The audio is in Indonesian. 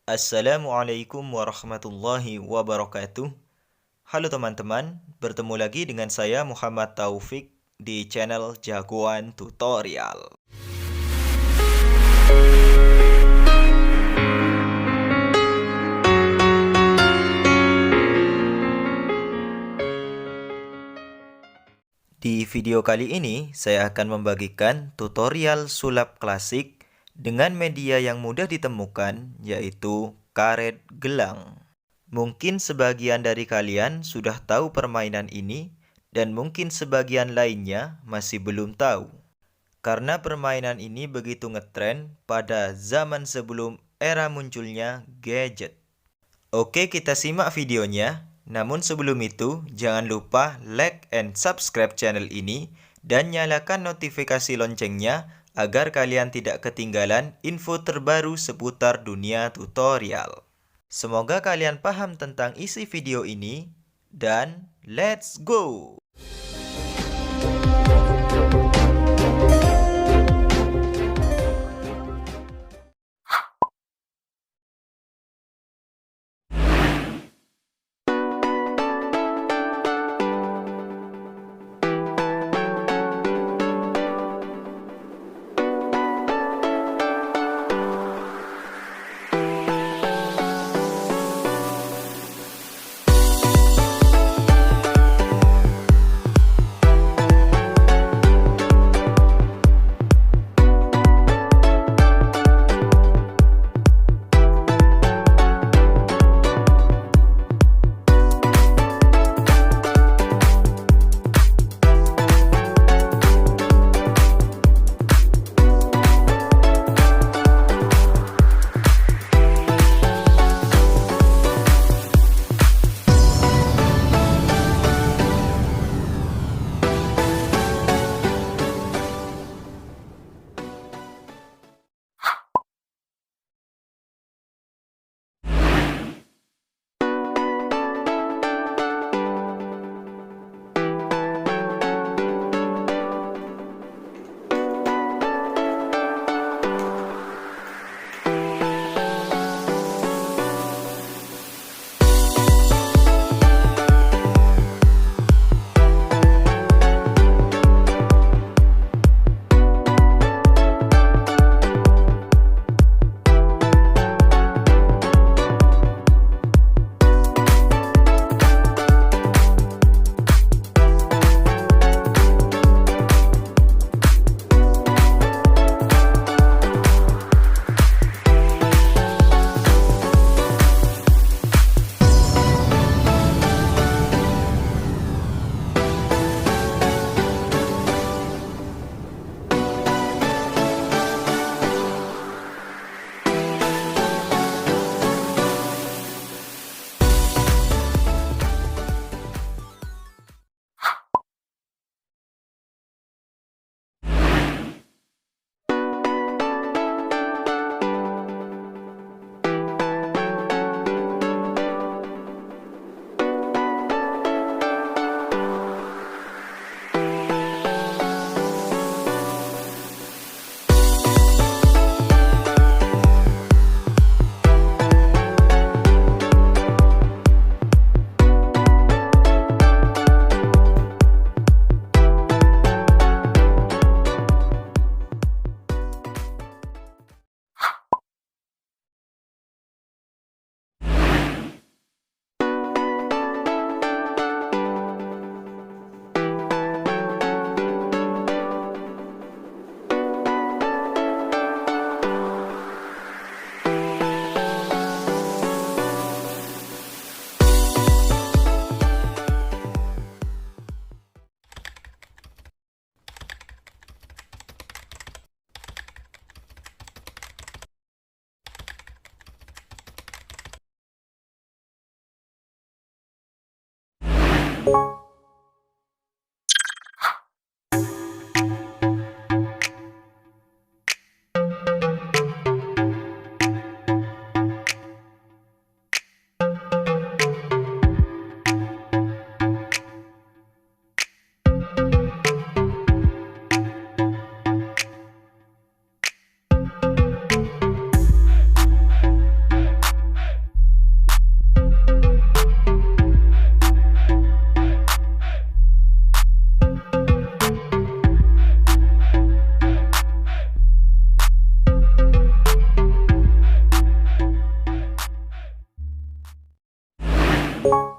Assalamualaikum warahmatullahi wabarakatuh. Halo teman-teman, bertemu lagi dengan saya Muhammad Taufik di channel Jagoan Tutorial. Di video kali ini, saya akan membagikan tutorial sulap klasik dengan media yang mudah ditemukan, yaitu karet gelang. Mungkin sebagian dari kalian sudah tahu permainan ini, dan mungkin sebagian lainnya masih belum tahu. Karena permainan ini begitu ngetren pada zaman sebelum era munculnya gadget. Oke, kita simak videonya. Namun sebelum itu, jangan lupa like and subscribe channel ini dan nyalakan notifikasi loncengnya agar kalian tidak ketinggalan info terbaru seputar dunia tutorial. Semoga kalian paham tentang isi video ini dan let's go! kasih.